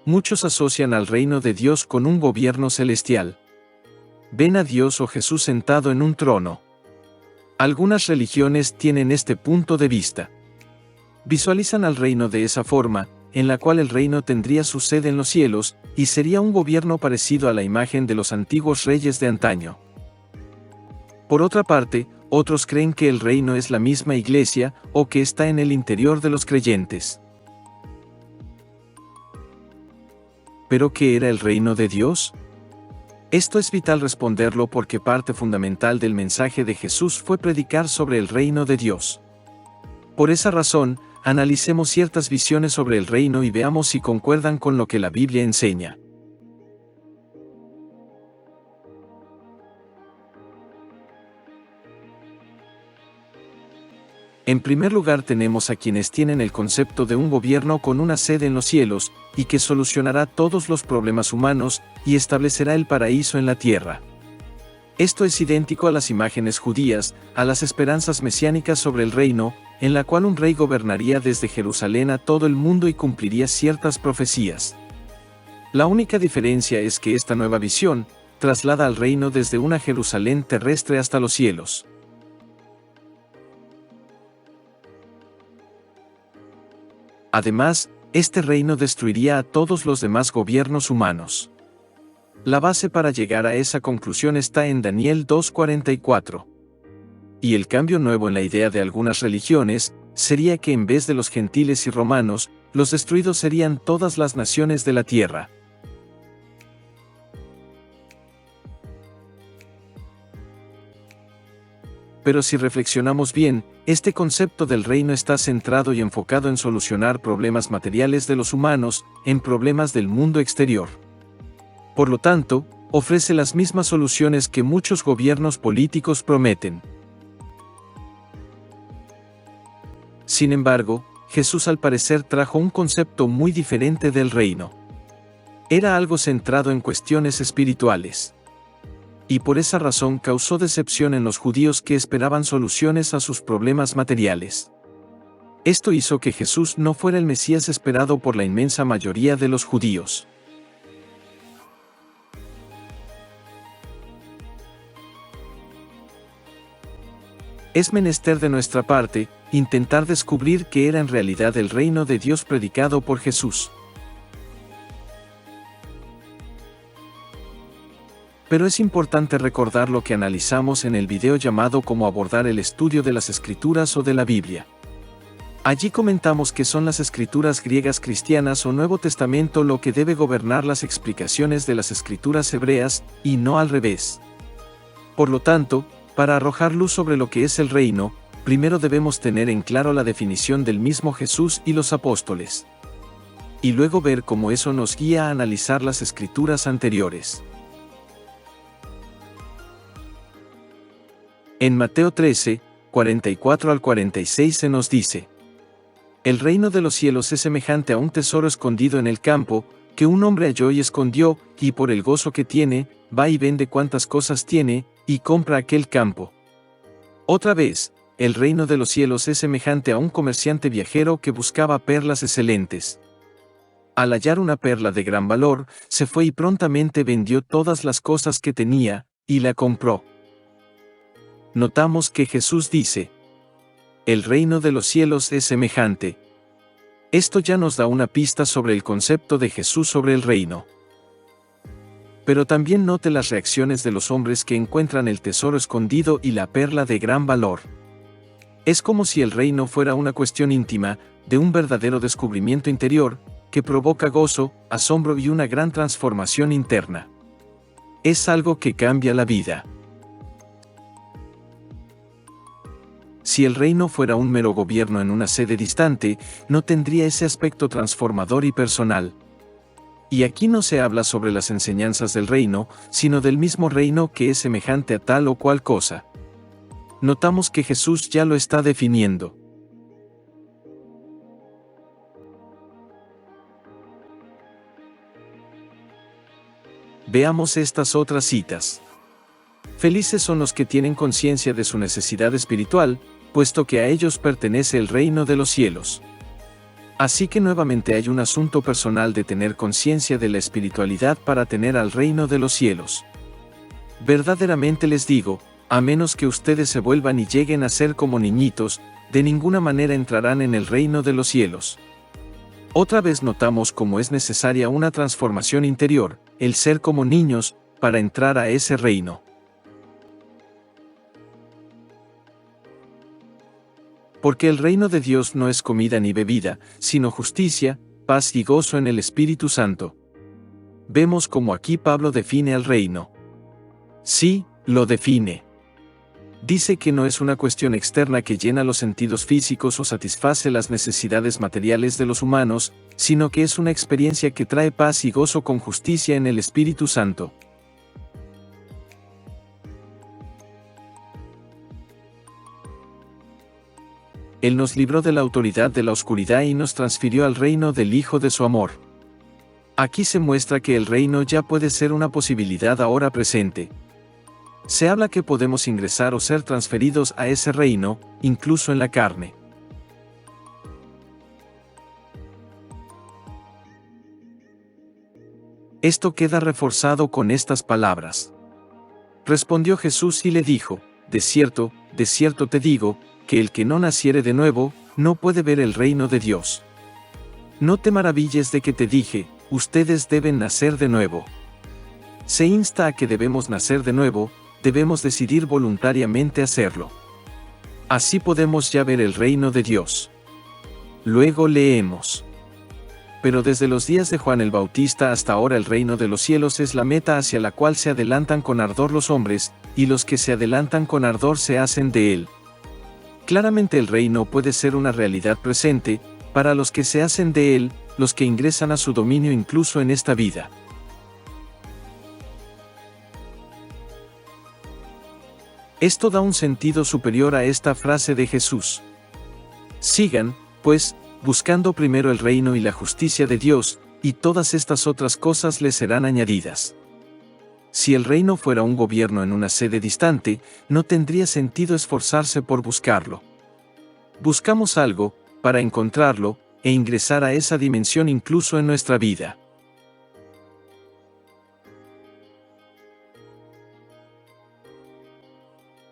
Muchos asocian al reino de Dios con un gobierno celestial. Ven a Dios o Jesús sentado en un trono. Algunas religiones tienen este punto de vista. Visualizan al reino de esa forma, en la cual el reino tendría su sede en los cielos, y sería un gobierno parecido a la imagen de los antiguos reyes de antaño. Por otra parte, otros creen que el reino es la misma iglesia, o que está en el interior de los creyentes. ¿Pero qué era el reino de Dios? Esto es vital responderlo porque parte fundamental del mensaje de Jesús fue predicar sobre el reino de Dios. Por esa razón, analicemos ciertas visiones sobre el reino y veamos si concuerdan con lo que la Biblia enseña. En primer lugar tenemos a quienes tienen el concepto de un gobierno con una sede en los cielos, y que solucionará todos los problemas humanos, y establecerá el paraíso en la tierra. Esto es idéntico a las imágenes judías, a las esperanzas mesiánicas sobre el reino, en la cual un rey gobernaría desde Jerusalén a todo el mundo y cumpliría ciertas profecías. La única diferencia es que esta nueva visión traslada al reino desde una Jerusalén terrestre hasta los cielos. Además, este reino destruiría a todos los demás gobiernos humanos. La base para llegar a esa conclusión está en Daniel 2:44. Y el cambio nuevo en la idea de algunas religiones sería que en vez de los gentiles y romanos, los destruidos serían todas las naciones de la tierra. Pero si reflexionamos bien, este concepto del reino está centrado y enfocado en solucionar problemas materiales de los humanos, en problemas del mundo exterior. Por lo tanto, ofrece las mismas soluciones que muchos gobiernos políticos prometen. Sin embargo, Jesús al parecer trajo un concepto muy diferente del reino. Era algo centrado en cuestiones espirituales. Y por esa razón causó decepción en los judíos que esperaban soluciones a sus problemas materiales. Esto hizo que Jesús no fuera el Mesías esperado por la inmensa mayoría de los judíos. Es menester de nuestra parte intentar descubrir qué era en realidad el reino de Dios predicado por Jesús. Pero es importante recordar lo que analizamos en el video llamado Cómo abordar el estudio de las Escrituras o de la Biblia. Allí comentamos que son las Escrituras griegas cristianas o Nuevo Testamento lo que debe gobernar las explicaciones de las Escrituras hebreas, y no al revés. Por lo tanto, para arrojar luz sobre lo que es el reino, primero debemos tener en claro la definición del mismo Jesús y los apóstoles. Y luego ver cómo eso nos guía a analizar las Escrituras anteriores. En Mateo 13, 44 al 46 se nos dice: El reino de los cielos es semejante a un tesoro escondido en el campo, que un hombre halló y escondió, y por el gozo que tiene, va y vende cuantas cosas tiene, y compra aquel campo. Otra vez, el reino de los cielos es semejante a un comerciante viajero que buscaba perlas excelentes. Al hallar una perla de gran valor, se fue y prontamente vendió todas las cosas que tenía, y la compró. Notamos que Jesús dice: el reino de los cielos es semejante. Esto ya nos da una pista sobre el concepto de Jesús sobre el reino. Pero también note las reacciones de los hombres que encuentran el tesoro escondido y la perla de gran valor. Es como si el reino fuera una cuestión íntima, de un verdadero descubrimiento interior, que provoca gozo, asombro y una gran transformación interna. Es algo que cambia la vida. Si el reino fuera un mero gobierno en una sede distante, no tendría ese aspecto transformador y personal. Y aquí no se habla sobre las enseñanzas del reino, sino del mismo reino que es semejante a tal o cual cosa. Notamos que Jesús ya lo está definiendo. Veamos estas otras citas. Felices son los que tienen conciencia de su necesidad espiritual, puesto que a ellos pertenece el reino de los cielos. Así que nuevamente hay un asunto personal de tener conciencia de la espiritualidad para tener al reino de los cielos. Verdaderamente les digo, a menos que ustedes se vuelvan y lleguen a ser como niñitos, de ninguna manera entrarán en el reino de los cielos. Otra vez notamos cómo es necesaria una transformación interior, el ser como niños, para entrar a ese reino. Porque el reino de Dios no es comida ni bebida, sino justicia, paz y gozo en el Espíritu Santo. Vemos cómo aquí Pablo define al reino. Sí, lo define. Dice que no es una cuestión externa que llena los sentidos físicos o satisface las necesidades materiales de los humanos, sino que es una experiencia que trae paz y gozo con justicia en el Espíritu Santo. Él nos libró de la autoridad de la oscuridad y nos transfirió al reino del Hijo de su amor. Aquí se muestra que el reino ya puede ser una posibilidad ahora presente. Se habla que podemos ingresar o ser transferidos a ese reino, incluso en la carne. Esto queda reforzado con estas palabras. Respondió Jesús y le dijo, de cierto te digo, que el que no naciere de nuevo, no puede ver el reino de Dios. No te maravilles de que te dije, ustedes deben nacer de nuevo. Se insta a que debemos nacer de nuevo, debemos decidir voluntariamente hacerlo. Así podemos ya ver el reino de Dios. Luego leemos. Pero desde los días de Juan el Bautista hasta ahora el reino de los cielos es la meta hacia la cual se adelantan con ardor los hombres, y los que se adelantan con ardor se hacen de él. Claramente el reino puede ser una realidad presente, para los que se hacen de él, los que ingresan a su dominio incluso en esta vida. Esto da un sentido superior a esta frase de Jesús. Sigan, pues, buscando primero el reino y la justicia de Dios, y todas estas otras cosas les serán añadidas. Si el reino fuera un gobierno en una sede distante, no tendría sentido esforzarse por buscarlo. Buscamos algo, para encontrarlo, e ingresar a esa dimensión incluso en nuestra vida.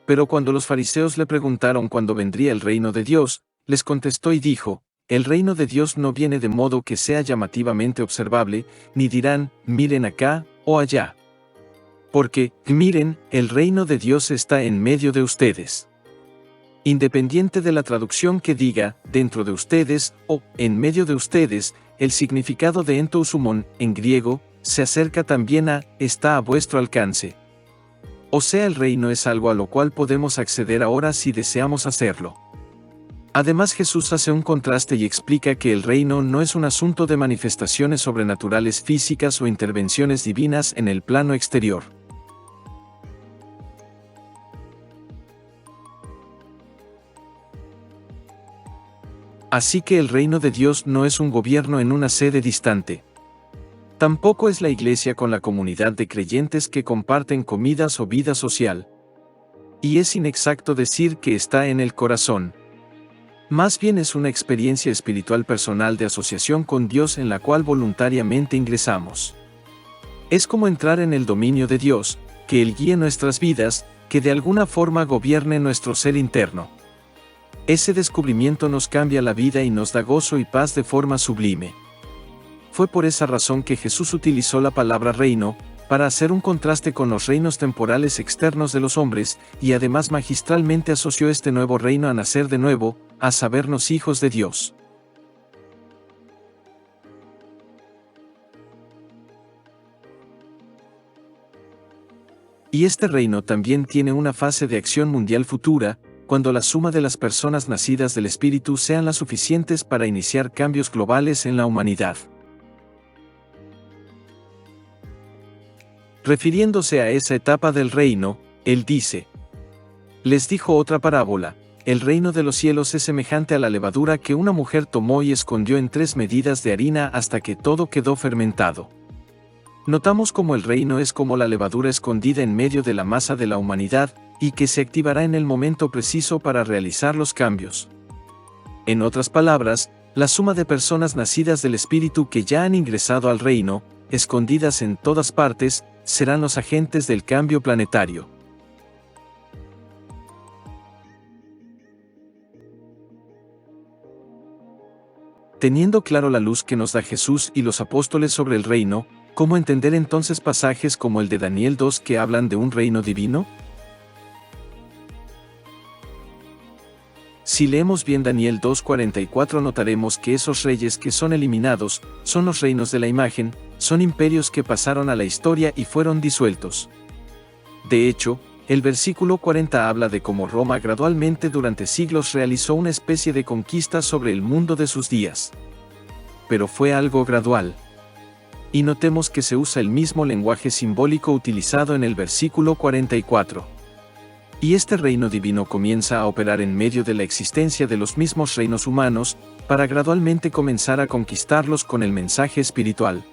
Pero cuando los fariseos le preguntaron cuándo vendría el reino de Dios, les contestó y dijo, el reino de Dios no viene de modo que sea llamativamente observable, ni dirán, miren acá, o allá. Porque, miren, el reino de Dios está en medio de ustedes. Independiente de la traducción que diga, dentro de ustedes, o, en medio de ustedes, el significado de entousumon, en griego, se acerca también a, está a vuestro alcance. O sea, el reino es algo a lo cual podemos acceder ahora si deseamos hacerlo. Además, Jesús hace un contraste y explica que el reino no es un asunto de manifestaciones sobrenaturales físicas o intervenciones divinas en el plano exterior. Así que el reino de Dios no es un gobierno en una sede distante. Tampoco es la iglesia con la comunidad de creyentes que comparten comidas o vida social. Y es inexacto decir que está en el corazón. Más bien es una experiencia espiritual personal de asociación con Dios en la cual voluntariamente ingresamos. Es como entrar en el dominio de Dios, que Él guíe nuestras vidas, que de alguna forma gobierne nuestro ser interno. Ese descubrimiento nos cambia la vida y nos da gozo y paz de forma sublime. Fue por esa razón que Jesús utilizó la palabra reino, para hacer un contraste con los reinos temporales externos de los hombres, y además magistralmente asoció este nuevo reino a nacer de nuevo, a sabernos hijos de Dios. Y este reino también tiene una fase de acción mundial futura, cuando la suma de las personas nacidas del Espíritu sean las suficientes para iniciar cambios globales en la humanidad. Refiriéndose a esa etapa del reino, él dice: les dijo otra parábola, el reino de los cielos es semejante a la levadura que una mujer tomó y escondió en 3 medidas de harina hasta que todo quedó fermentado. Notamos cómo el reino es como la levadura escondida en medio de la masa de la humanidad, y que se activará en el momento preciso para realizar los cambios. En otras palabras, La suma de personas nacidas del Espíritu que ya han ingresado al reino, escondidas en todas partes, serán los agentes del cambio planetario. Teniendo claro la luz que nos da Jesús y los apóstoles sobre el reino, ¿cómo entender entonces pasajes como el de Daniel 2 que hablan de un reino divino? Si leemos bien Daniel 2:44 notaremos que esos reyes que son eliminados, son los reinos de la imagen, son imperios que pasaron a la historia y fueron disueltos. De hecho, el versículo 40 habla de cómo Roma gradualmente durante siglos realizó una especie de conquista sobre el mundo de sus días. Pero fue algo gradual. Y notemos que se usa el mismo lenguaje simbólico utilizado en el versículo 44. Y este reino divino comienza a operar en medio de la existencia de los mismos reinos humanos, para gradualmente comenzar a conquistarlos con el mensaje espiritual.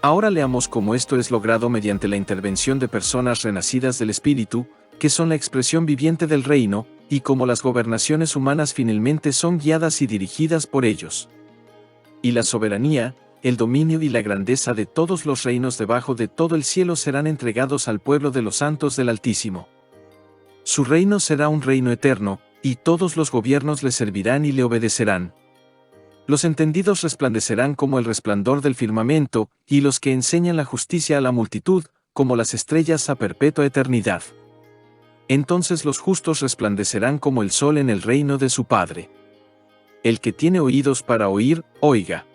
Ahora leamos cómo esto es logrado mediante la intervención de personas renacidas del Espíritu, que son la expresión viviente del reino, y cómo las gobernaciones humanas finalmente son guiadas y dirigidas por ellos. Y la soberanía, el dominio y la grandeza de todos los reinos debajo de todo el cielo serán entregados al pueblo de los santos del Altísimo. Su reino será un reino eterno, y todos los gobiernos le servirán y le obedecerán. Los entendidos resplandecerán como el resplandor del firmamento, y los que enseñan la justicia a la multitud, como las estrellas a perpetua eternidad. Entonces los justos resplandecerán como el sol en el reino de su Padre. El que tiene oídos para oír, oiga.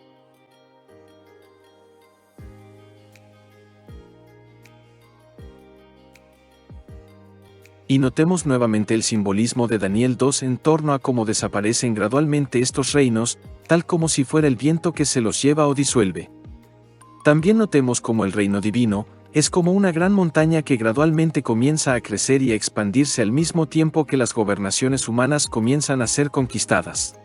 Y notemos nuevamente el simbolismo de Daniel 2 en torno a cómo desaparecen gradualmente estos reinos, tal como si fuera el viento que se los lleva o disuelve. También notemos cómo el reino divino es como una gran montaña que gradualmente comienza a crecer y a expandirse al mismo tiempo que las gobernaciones humanas comienzan a ser conquistadas.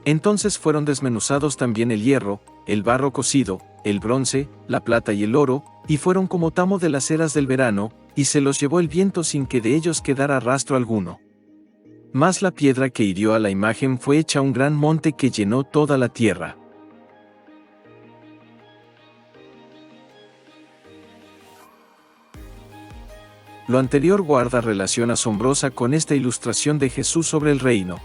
Entonces fueron desmenuzados también el hierro, el barro cocido, el bronce, la plata y el oro, y fueron como tamo de las eras del verano, y se los llevó el viento sin que de ellos quedara rastro alguno. Mas la piedra que hirió a la imagen fue hecha un gran monte que llenó toda la tierra. Lo anterior guarda relación asombrosa con esta ilustración de Jesús sobre el reino.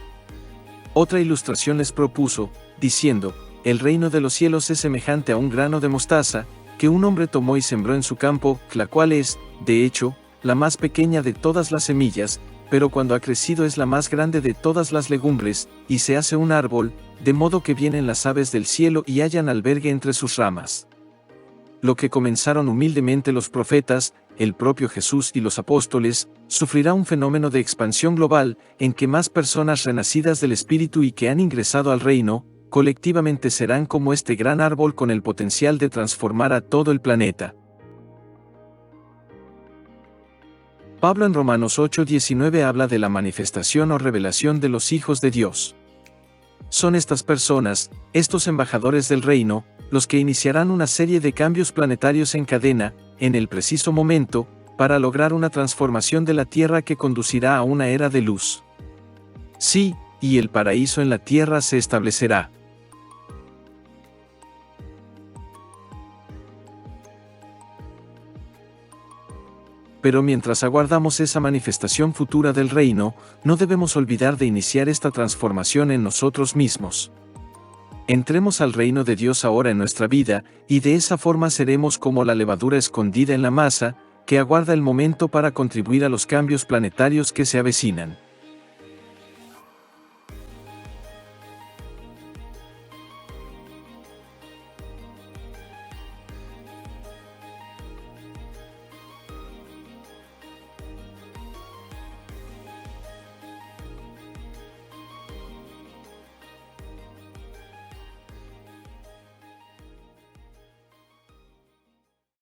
Otra ilustración les propuso, diciendo, el reino de los cielos es semejante a un grano de mostaza, que un hombre tomó y sembró en su campo, la cual es, de hecho, la más pequeña de todas las semillas, pero cuando ha crecido es la más grande de todas las legumbres, y se hace un árbol, de modo que vienen las aves del cielo y hallan albergue entre sus ramas. Lo que comenzaron humildemente los profetas, el propio Jesús y los apóstoles, sufrirá un fenómeno de expansión global, en que más personas renacidas del Espíritu y que han ingresado al reino, colectivamente serán como este gran árbol con el potencial de transformar a todo el planeta. Pablo en Romanos 8:19 habla de la manifestación o revelación de los hijos de Dios. Son estas personas, estos embajadores del reino, los que iniciarán una serie de cambios planetarios en cadena, en el preciso momento, para lograr una transformación de la tierra que conducirá a una era de luz. Sí, y el paraíso en la tierra se establecerá. Pero mientras aguardamos esa manifestación futura del reino, no debemos olvidar de iniciar esta transformación en nosotros mismos. Entremos al reino de Dios ahora en nuestra vida, y de esa forma seremos como la levadura escondida en la masa, que aguarda el momento para contribuir a los cambios planetarios que se avecinan.